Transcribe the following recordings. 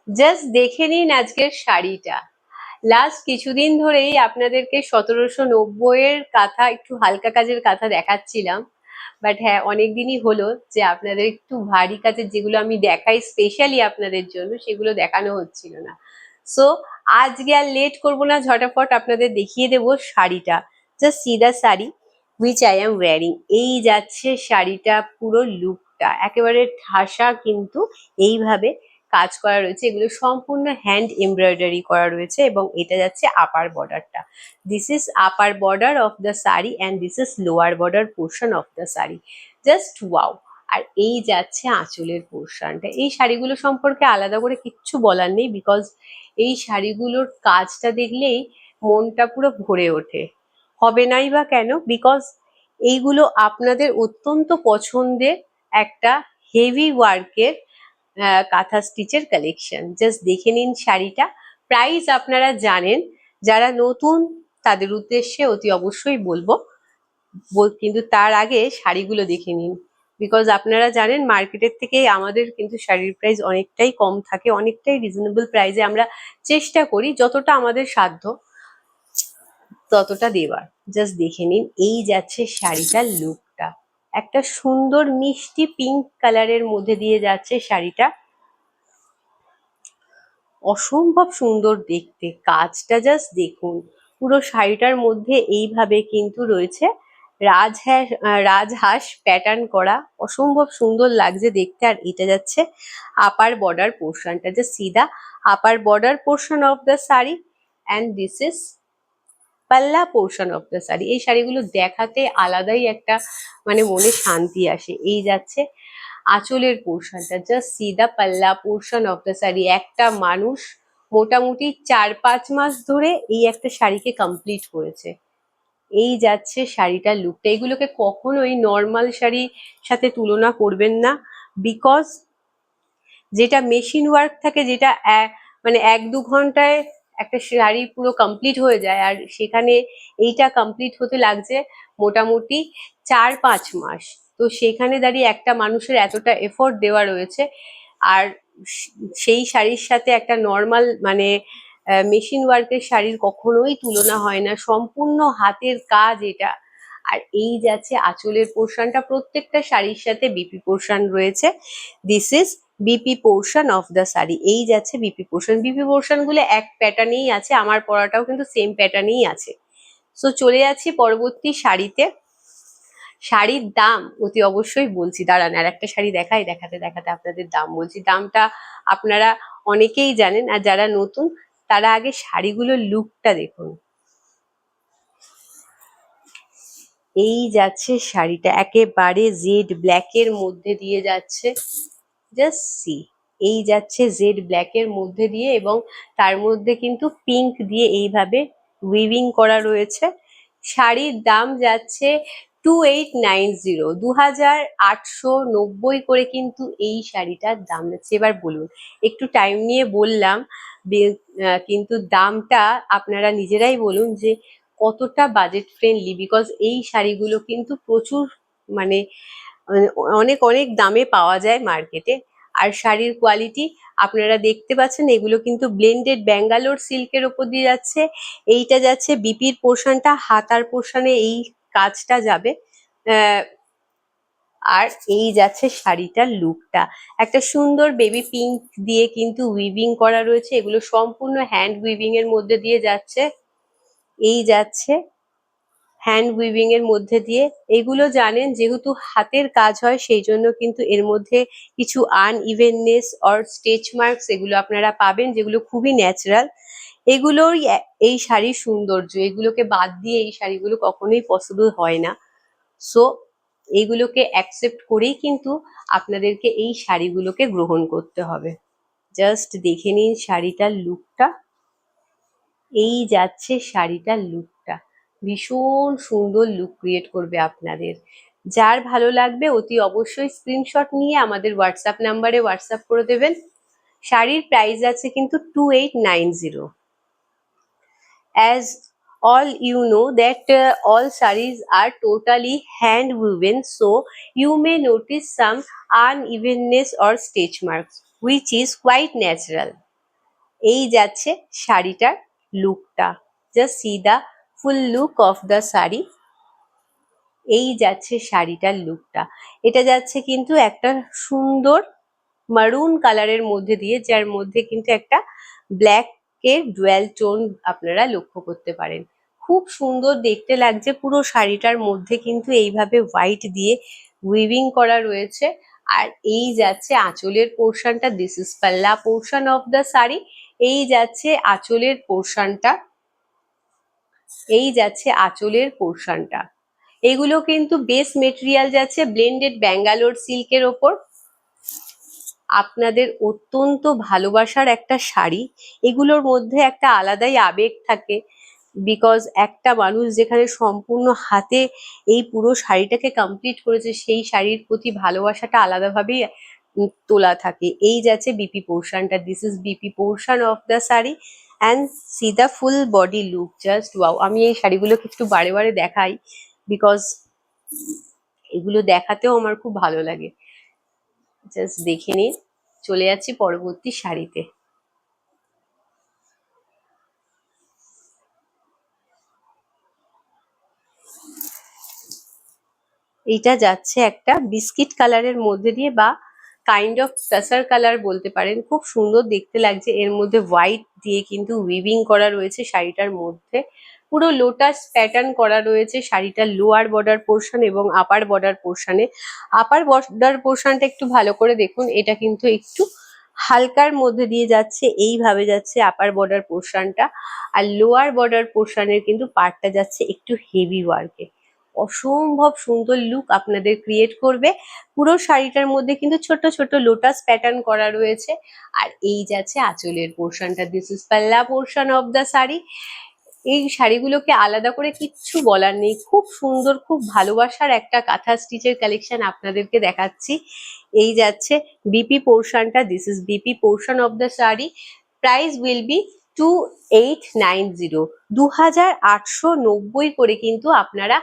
Just দেখে নিন আজকের শাড়িটা। লাস্ট কিছুদিন ধরেই আপনাদেরকে 1790 কাঁথা, একটু হালকা কাজের কাঁথা দেখাচ্ছিলাম। বাট হ্যাঁ, অনেকদিনই হলো যে আপনাদের একটু ভারী কাজের যেগুলো আমি দেখাই স্পেশালি আপনাদের জন্য, সেগুলো দেখানো হচ্ছিল না। সো আজকে আর লেট করবো না, ঝটাফট আপনাদের দেখিয়ে দেবো শাড়িটা। Just see the sari which I am wearing. এই যাচ্ছে শাড়িটা, পুরো লুকটা একেবারে ঠাসা, কিন্তু এইভাবে কাজ করা রয়েছে। এগুলো সম্পূর্ণ হ্যান্ড এমব্রয়ডারি করা রয়েছে এবং এটা যাচ্ছে আপার বর্ডারটা। This is upper border of the sari and this is lower border portion of the sari. Just wow. আর এই যাচ্ছে আঁচলের পোর্শনটা। এই শাড়িগুলো সম্পর্কে আলাদা করে কিচ্ছু বলার নেই, বিকজ এই শাড়িগুলোর কাজটা দেখলেই মনটা পুরো ভরে ওঠে। হবে নাই বা কেন? বিকজ এইগুলো আপনাদের অত্যন্ত পছন্দের একটা হেভি ওয়ার্কের কাঁথা স্টিচের কালেকশন। জাস্ট দেখে নিন শাড়িটা। প্রাইস আপনারা জানেন, যারা নতুন তাদের উদ্দেশ্যে অতি অবশ্যই বলবো, কিন্তু তার আগে শাড়িগুলো দেখে নিন। বিকজ আপনারা জানেন মার্কেটের থেকে আমাদের কিন্তু শাড়ির প্রাইস অনেকটাই কম থাকে, অনেকটাই রিজনেবল প্রাইসে আমরা চেষ্টা করি যতটা আমাদের সাধ্য ততটা দেবার। জাস্ট দেখে নিন এই যাচ্ছে শাড়িটার লুকটা। একটা সুন্দর মিষ্টি পিঙ্ক কালারের মধ্যে দিয়ে যাচ্ছে শাড়িটা। অসম্ভব সুন্দর দেখতে, কাজটা জাস্ট দেখুন। পুরো শাড়িটার মধ্যে এইভাবে কিন্তু রয়েছে রাজহাঁস প্যাটার্ন করা, অসম্ভব সুন্দর লাগছে দেখতে। আর এটা যাচ্ছে আপার বর্ডার পোর্শনটা, যে সিধা upper border portion of the sari and this is পাল্লা পোর্শন অফ দ্য শাড়ি। এই শাড়িগুলো দেখাতে আলাদাই একটা মানে মনে শান্তি আসে। এই যাচ্ছে আঁচলের পোর্শনটা, জাস্ট সি দা পাল্লা পোর্শন অফ দ্য শাড়ি। একটা মানুষ মোটামুটি 4-5 মাস ধরে এই একটা শাড়িকে কমপ্লিট করেছে। এই যাচ্ছে শাড়িটার লুকটা। এগুলোকে কখনোই নর্মাল শাড়ির সাথে তুলনা করবেন না, বিকজ যেটা মেশিন ওয়ার্ক থাকে, যেটা মানে 1-2 ঘন্টায় একটা শাড়ি পুরো কমপ্লিট হয়ে যায়, আর সেখানে এইটা কমপ্লিট হতে লাগছে মোটামুটি 4-5 মাস। তো সেখানে দাঁড়িয়ে একটা মানুষের এতটা এফোর্ট দেওয়া রয়েছে, আর সেই শাড়ির সাথে একটা নর্মাল মানে মেশিন ওয়ার্কের শাড়ির কখনোই তুলনা হয় না। সম্পূর্ণ হাতের কাজ এটা। আর এই যাচ্ছে আঁচলের পোর্শনটা, প্রত্যেকটা শাড়ির সাথে বিপি পোর্শন রয়েছে। This is BP portion of the sari. এই যাচ্ছে বিপি পোর্শন। বিপি পোর্শন গুলো এক প্যাটার্নেই আছে, আমার পরাটাও কিন্তু সেম প্যাটার্নেই আছে। সো চলে যাচ্ছি পরবর্তী শাড়িতে। শাড়ির দাম অতি অবশ্যই বলছি, দাঁড়ান আর একটা শাড়ি দেখাই, দেখাতে দেখাতে আপনাদের দাম বলছি। দামটা আপনারা অনেকেই জানেন, আর যারা নতুন তারা আগে শাড়িগুলোর লুকটা দেখুন। এই যাচ্ছে শাড়িটা, একেবারে জেড ব্ল্যাকের মধ্যে দিয়ে যাচ্ছে। জাস্ট সি, এই যাচ্ছে জেড ব্ল্যাকের মধ্যে দিয়ে, এবং তার মধ্যে কিন্তু পিঙ্ক দিয়ে এইভাবে উইভিং করা রয়েছে। শাড়ির দাম যাচ্ছে 2890, 2890 করে কিন্তু এই শাড়িটার দাম যাচ্ছে। এবার বলুন, একটু টাইম নিয়ে বললাম, কিন্তু দামটা আপনারা নিজেরাই বলুন যে কতটা বাজেট ফ্রেন্ডলি, বিকজ এই শাড়িগুলো কিন্তু প্রচুর মানে অনেক অনেক দামে পাওয়া যায় মার্কেটে। আর শাড়ির কোয়ালিটি আপনারা দেখতে পাচ্ছেন, এগুলো কিন্তু ব্লেন্ডেড ব্যাঙ্গালোর সিল্কের ওপর দিয়ে যাচ্ছে। এইটা যাচ্ছে বিপির পোর্শনটা, হাতার পোর্শনে এই কাজটা যাবে। আর এই যাচ্ছে শাড়িটার লুকটা, একটা সুন্দর বেবি পিঙ্ক দিয়ে কিন্তু উইভিং করা রয়েছে। এগুলো সম্পূর্ণ হ্যান্ড উইভিং এর মধ্যে দিয়ে যাচ্ছে। এই যাচ্ছে হ্যান্ড উইভিং এর মধ্যে দিয়ে। এগুলো জানেন যেহেতু হাতের কাজ হয়, সেই জন্য কিন্তু এর মধ্যে কিছু আনইভেননেস অর স্টেচ মার্কস এগুলো আপনারা পাবেন, যেগুলো খুবই ন্যাচারাল। এগুলোই এই শাড়ির সৌন্দর্য। এগুলোকে বাদ দিয়ে এই শাড়িগুলো কখনোই পসিবল হয় না। সো এইগুলোকে অ্যাকসেপ্ট করেই কিন্তু আপনাদেরকে এই শাড়িগুলোকে গ্রহণ করতে হবে। জাস্ট দেখে নিন শাড়িটার লুকটা। এই যাচ্ছে শাড়িটার লুকটা, ভীষণ সুন্দর লুক ক্রিয়েট করবে আপনাদের। যার ভালো লাগবে অতি অবশ্যই স্ক্রিনশট নিয়ে আমাদের হোয়াটসঅ্যাপ নাম্বারে হোয়াটসঅ্যাপ করে দেবেন। শাড়ির প্রাইস আছে কিন্তু 2890। As all you know that all sarees are totally hand woven, so you may notice some unevenness or stitch marks, which is quite natural. এই যাচ্ছে শাড়িটার লুকটা, just see the full look of the sari. এই যাচ্ছে শাড়িটার লুকটা। এটা যাচ্ছে কিন্তু একটা সুন্দর মারুন কালারের মধ্যে দিয়ে, যার মধ্যে কিন্তু একটা ব্ল্যাক এর ডুয়াল টোন আপনারা লক্ষ্য করতে পারেন। খুব সুন্দর দেখতে লাগছে। পুরো শাড়িটার মধ্যে কিন্তু এইভাবে হোয়াইট দিয়ে উইভিং করা রয়েছে। আর এই যাচ্ছে আঁচলের পোর্শনটা, দিস ইজ পাল্লা পোর্শন অফ দ্য শাড়ি। এই যাচ্ছে আঁচলের পোর্শনটা, এই যাচ্ছে আঁচলের পোর্শনটা। এগুলো কিন্তু বেস মেটেরিয়াল যাচ্ছে ব্লেন্ডেড ব্যাঙ্গালোর সিল্কের ওপর। আপনাদের অত্যন্ত ভালোবাসার একটা শাড়ি। এগুলোর মধ্যে একটা আলাদাই আবেগ থাকে, বিকজ একটা মানুষ যেখানে সম্পূর্ণ হাতে এই পুরো শাড়িটাকে কমপ্লিট করেছে, সেই শাড়ির প্রতি ভালোবাসাটা আলাদাভাবেই তোলা থাকে। এই যাচ্ছে বিপি পোর্শনটা, this is BP portion of the sari and C the full body look, just wow. আমি এই শাড়িগুলোকে একটু বারে বারে দেখাই, বিকজ এগুলো দেখাতেও আমার খুব ভালো লাগে। জাস্ট দেখে নিন। চলে যাচ্ছি পরবর্তী শাড়িতে। এইটা যাচ্ছে একটা বিস্কিট কালারের মধ্যে দিয়ে, বা কাইন্ড অফ টাসার কালার বলতে পারেন। খুব সুন্দর দেখতে লাগছে। এর মধ্যে হোয়াইট দিয়ে কিন্তু উইভিং করা রয়েছে শাড়িটার মধ্যে। পুরো লোটাস প্যাটার্ন করা রয়েছে শাড়িটার লোয়ার বর্ডার পোর্শন এবং আপার বর্ডার পোর্শনে। আপার বর্ডার পোর্শনটা একটু ভালো করে দেখুন, এটা কিন্তু একটু হালকার মধ্যে দিয়ে যাচ্ছে, এইভাবে যাচ্ছে আপার বর্ডার পোর্শনটা। আর লোয়ার বর্ডার পোর্শনের কিন্তু পার্টটা যাচ্ছে একটু হেভি ওয়ার্কে। অসম্ভব সুন্দর লুক আপনাদের ক্রিয়েট করবে। পুরো শাড়িটার মধ্যে কিন্তু ছোট ছোট লোটাস প্যাটার্ন করা রয়েছে। আর এই যাচ্ছে আঁচলের পোর্শনটা, দিস ইজ পাল্লা পোর্শন অফ দ্য শাড়ি। এই শাড়িগুলোকে আলাদা করে কিচ্ছু বলার নেই। খুব সুন্দর, খুব ভালোবাসার একটা কাঁথা স্টিচের কালেকশন আপনাদেরকে দেখাচ্ছি। এই যাচ্ছে বিপি পোর্শনটা, this is BP portion of the sari. Price will be 2890, 2890 করে কিন্তু আপনারা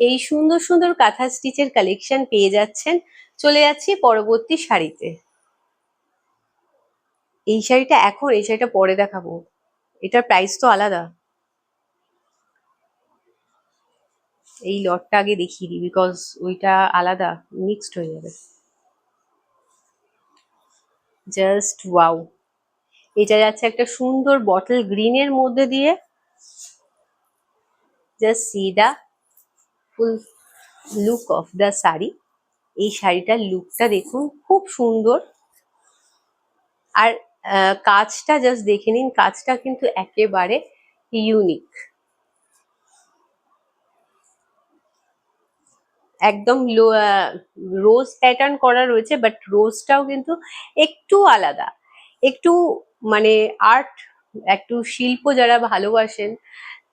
এই সুন্দর সুন্দর কাঁথা স্টিচের কালেকশন পেয়ে যাচ্ছেন। চলে যাচ্ছি পরবর্তী শাড়িতে। এই শাড়িটা এখন, এই শাড়িটা পরে দেখাবো। এটার প্রাইস তো আলাদা। এই লটটা আগে দেখিয়ে দিই, বিকজ ওইটা আলাদা, মিক্সড হয়ে যাবে। Just wow. এটা যাচ্ছে একটা সুন্দর বটল গ্রিনের মধ্যে দিয়ে, just see the full look of the sari. এই শাড়িটার লুকটা দেখুন, খুব সুন্দর। আর কাজটা জাস্ট দেখে নিন, কাজটা কিন্তু একেবারে ইউনিক। একদম রোজ প্যাটার্ন করা রয়েছে, বাট রোজটাও কিন্তু একটু আলাদা, একটু মানে আর্ট, একটু শিল্প যারা ভালোবাসেন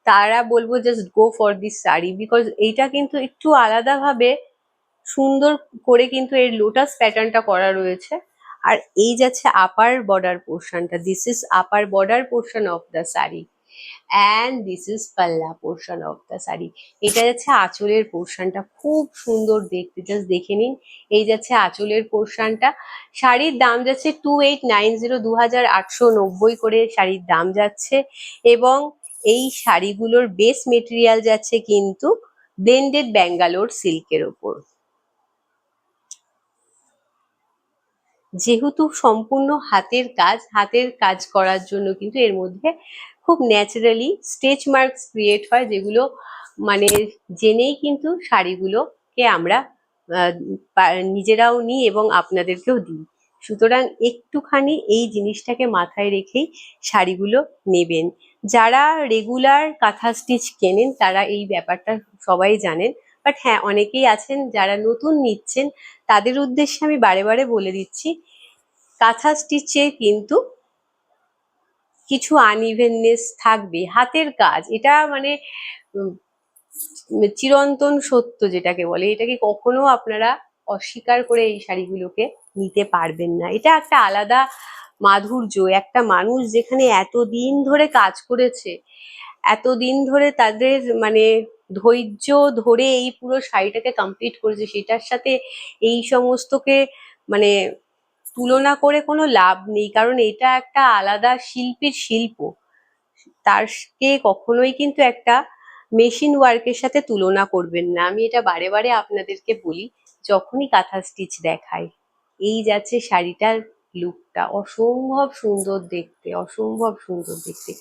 তারা বলবো just go for this sari, because এইটা কিন্তু একটু আলাদাভাবে সুন্দর করে কিন্তু এর লোটাস প্যাটার্নটা করা রয়েছে। আর এই যাচ্ছে আপার বর্ডার পোর্শনটা, this is upper border portion of the sari and this is পাল্লা পোর্শন অফ দ্য শাড়ি। এটা যাচ্ছে আঁচলের পোর্শনটা, খুব সুন্দর দেখতে, জাস্ট দেখে নিন। এই যাচ্ছে আঁচলের পোর্শনটা। শাড়ির দাম যাচ্ছে 2890, 2890 করে শাড়ির দাম যাচ্ছে। এবং এই শাড়িগুলোর বেস মেটেরিয়াল যাচ্ছে কিন্তু ব্লেন্ডেড ব্যাঙ্গালোর সিল্কের ওপর। যেহেতু সম্পূর্ণ হাতের কাজ, হাতের কাজ করার জন্য কিন্তু এর মধ্যে খুব ন্যাচারালি স্টেচ মার্কস ক্রিয়েট হয়, যেগুলো মানে জেনেই কিন্তু শাড়িগুলোকে আমরা নিজেরাও নিই এবং আপনাদেরকেও দিই। সুতরাং একটুখানি এই জিনিসটাকে মাথায় রেখেই শাড়িগুলো নেবেন। যারা রেগুলার কাঁথা স্টিচ কেনেন তারা এই ব্যাপারটা সবাই জানেন, বাট হ্যাঁ, অনেকেই আছেন যারা নতুন নিচ্ছেন, তাদের উদ্দেশ্যে আমি বারে বারে বলে দিচ্ছি, কাঁথা স্টিচে কিন্তু কিছু আনইভেননেস থাকবে। হাতের কাজ এটা মানে উম, চিরন্তন সত্য যেটাকে বলে, এটাকে কখনো আপনারা অস্বীকার করে এই শাড়িগুলোকে নিতে পারবেন না। এটা একটা আলাদা মাধুর্য। একটা মানুষ যেখানে এতদিন ধরে কাজ করেছে, এতদিন ধরে তাদের মানে ধৈর্য ধরে এই পুরো শাড়িটাকে কমপ্লিট করেছে, সেটার সাথে এই সমস্তকে মানে তুলনা করে কোনো লাভ নেই, কারণ এটা একটা আলাদা শিল্পীর শিল্প। তারকে কখনোই কিন্তু একটা মেশিন ওয়ার্কের সাথে তুলনা করবেন না। আমি এটা বারে বারে আপনাদেরকে বলি যখনই কাঁথা স্টিচ দেখাই। এই যাচ্ছে শাড়িটার লুকটা, অসম্ভব সুন্দর দেখতে, অসম্ভব সুন্দর দেখতে।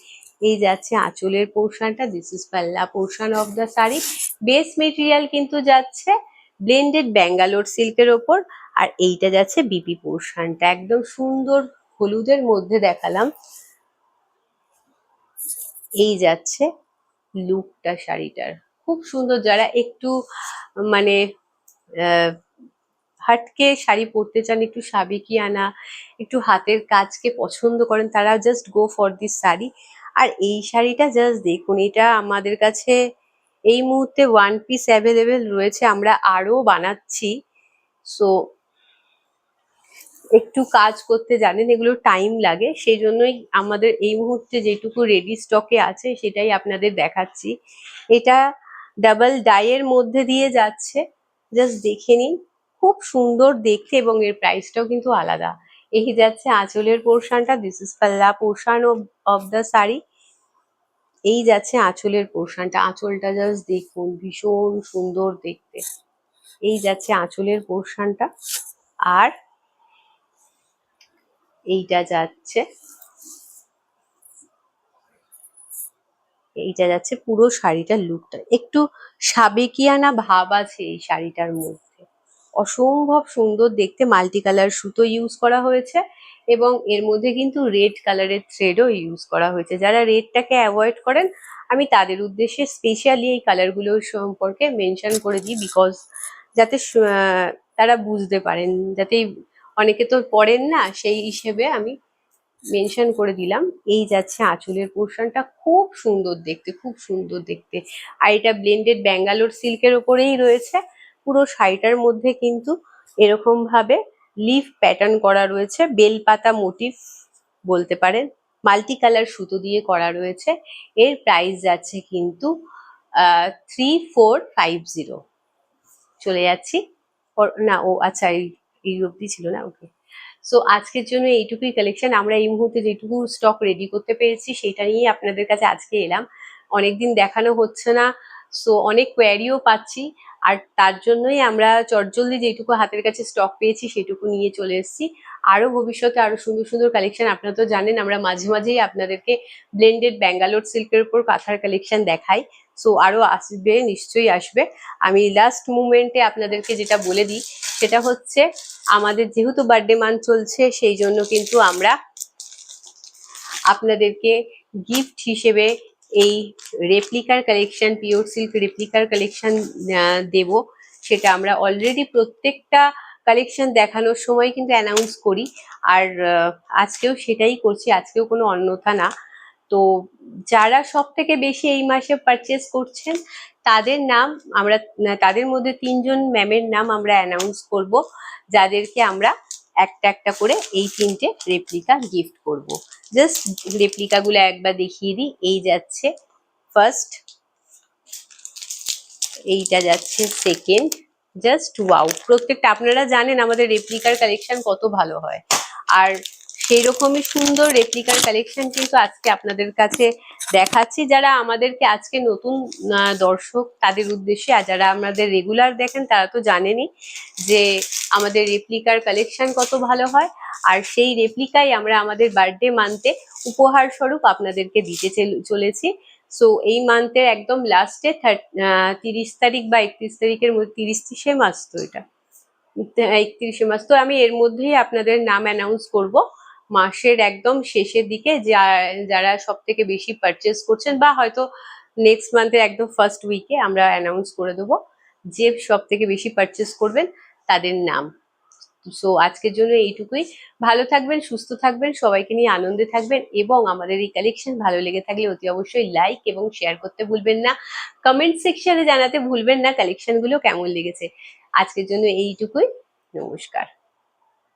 এই যাচ্ছে আঁচলের পোর্শনটা, দিস ইজ পাল্লা portion of the sari. Base material কিন্তু যাচ্ছে ব্লেন্ডেড ব্যাঙ্গালোর সিল্কের ওপর, আর এইটা যাচ্ছে বিপি পোর্শনটা, একদম সুন্দর হলুদের মধ্যে দেখালাম। এই যাচ্ছে লুকটা শাড়িটার, খুব সুন্দর। যারা একটু মানে আহ, হাটকে শাড়ি পরতে চান, একটু সাবেকিয়ানা, একটু হাতের কাজকে পছন্দ করেন, তারা just go for this sari. আর এই শাড়িটা জাস্ট দেখুন, এটা আমাদের কাছে এই মুহূর্তে ওয়ান পিস অ্যাভেলেবেল রয়েছে, আমরা আরো বানাচ্ছি। সো একটু কাজ করতে জানেন, এগুলো টাইম লাগে, সেই জন্যই আমাদের এই মুহূর্তে যেটুকু রেডি স্টকে আছে সেটাই আপনাদের দেখাচ্ছি। এটা ডাবল ডাইয়ের মধ্যে দিয়ে যাচ্ছে, জাস্ট দেখে নিন, খুব সুন্দর দেখতে, এবং এর প্রাইসটাও কিন্তু আলাদা। এই যাচ্ছে আঁচলের পোর্শনটা, দিস ইজ পাল্লা পোর্শন অফ দ্য শাড়ি। এই যাচ্ছে আঁচলের পোর্শনটা, আঁচলটা জাস্ট দেখুন, ভীষণ সুন্দর দেখতে। এই যাচ্ছে আঁচলের পোর্শনটা, আর এইটা যাচ্ছে, এইটা যাচ্ছে পুরো শাড়িটার লুকটা। একটু সাবেকিয়ানা ভাব আছে এই শাড়িটার মধ্যে, অসম্ভব সুন্দর দেখতে। মাল্টি কালার সুতো ইউজ করা হয়েছে, এবং এর মধ্যে কিন্তু রেড কালারের থ্রেডও ইউজ করা হয়েছে। যারা রেডটাকে অ্যাভয়েড করেন, আমি তাদের উদ্দেশ্যে স্পেশালি এই কালারগুলো সম্পর্কে মেনশন করে দিই, বিকজ যাতে তারা বুঝতে পারেন, যাতে অনেকে তো পড়েন না, সেই হিসেবে আমি মেনশন করে দিলাম। এই যাচ্ছে আঁচলের পোর্শনটা, খুব সুন্দর দেখতে, খুব সুন্দর দেখতে। আর এটা ব্লেন্ডেড ব্যাঙ্গালোর সিল্কের ওপরেই রয়েছে। পুরো শাড়িটার মধ্যে কিন্তু এরকম ভাবে লিফ প্যাটার্ন করা রয়েছে, বেলপাতা মোটিভ বলতে পারেন, মাল্টি কালার সুতো দিয়ে করা রয়েছে। এর প্রাইস যাচ্ছে কিন্তু 3450। চলে যাচ্ছি, না ও আচ্ছা, এই অবধি ছিল না, ওকে। সো আজকের জন্য এইটুকুই কালেকশন। আমরা এই মুহূর্তে যেটুকু স্টক রেডি করতে পেরেছি সেটা নিয়েই আপনাদের কাছে আজকে এলাম। অনেকদিন দেখানো হচ্ছে না, সো অনেক কোয়ারিও পাচ্ছি, আর তার জন্যই আমরা চটজলদি যেটুকু হাতের কাছে স্টক পেয়েছি সেটুকু নিয়ে চলে এসেছি। আরো ভবিষ্যতে আরো সুন্দর সুন্দর কালেকশন, আপনারা তো জানেন আমরা মাঝে মাঝেই আপনাদেরকে ব্লেন্ডেড ব্যাঙ্গালোর সিল্কের উপর কাঁথার কালেকশন দেখাই। সো আরো আসবে, নিশ্চয়ই আসবে। আমি লাস্ট মুমেন্টে আপনাদেরকে যেটা বলে দিই সেটা হচ্ছে, আমাদের যেহেতু বার্থডে মান্থ চলছে, সেই জন্য কিন্তু আমরা আপনাদেরকে গিফট হিসেবে এই রেপ্লিকার কালেকশন, পিওর সিল্ক রেপ্লিকার কালেকশন দেব। সেটা আমরা অলরেডি প্রত্যেকটা কালেকশন দেখানোর সময় কিন্তু অ্যানাউন্স করি, আর আজকেও সেটাই করছি, আজকেও কোনো অন্যথা না। তো যারা সব থেকে বেশি এই মাসে পারচেস করছেন তাদের নাম আমরা, তাদের মধ্যে 3জন ম্যামের নাম আমরা অ্যানাউন্স করব, যাদেরকে আমরা একটা একটা করে এই 3টে রেপ্লিকা গিফট করব। জাস্ট রেপ্লিকা গুলো একবার দেখিয়ে দিই। এই যাচ্ছে ফার্স্ট, এইটা যাচ্ছে সেকেন্ড। জাস্ট ওয়াও, প্রত্যেকটা, আপনারা জানেন আমাদের রেপ্লিকার কালেকশন কত ভালো হয়, আর সেই রকমই সুন্দর রেপ্লিকার কালেকশন কিন্তু আজকে আপনাদের কাছে দেখাচ্ছি। যারা আমাদেরকে আজকে নতুন দর্শক তাদের উদ্দেশ্যে, আর যারা আমাদের রেগুলার দেখেন তারা তো জানেনই যে আমাদের রেপ্লিকার কালেকশন কত ভালো হয়, আর সেই রেপ্লিকাই আমরা আমাদের বার্থডে মান্থে উপহার স্বরূপ আপনাদেরকে দিতে চলেছি। সো এই মান্থের একদম লাস্টে 30 তারিখ বা 31 তারিখের মধ্যে, 30 মাস তো এটা, 31 মাস তো, আমি এর মধ্যেই আপনাদের নাম অ্যানাউন্স করব মাসের একদম শেষের দিকে। যারা সব থেকে বেশি পারচেস করছেন, বা হয়তো নেক্সট মান্থের একদম ফার্স্ট উইকে আমরা অ্যানাউন্স করে দেবো যে সব থেকে বেশি পারচেস করবেন তাদের নাম। সো আজকের জন্য এইটুকুই। ভালো থাকবেন, সুস্থ থাকবেন, সবাইকে নিয়ে আনন্দে থাকবেন, এবং আমাদের এই কালেকশন ভালো লেগে থাকলে অতি অবশ্যই লাইক এবং শেয়ার করতে ভুলবেন না। কমেন্ট সেকশনে জানাতে ভুলবেন না কালেকশন গুলো কেমন লেগেছে। আজকের জন্য এইটুকুই, নমস্কার।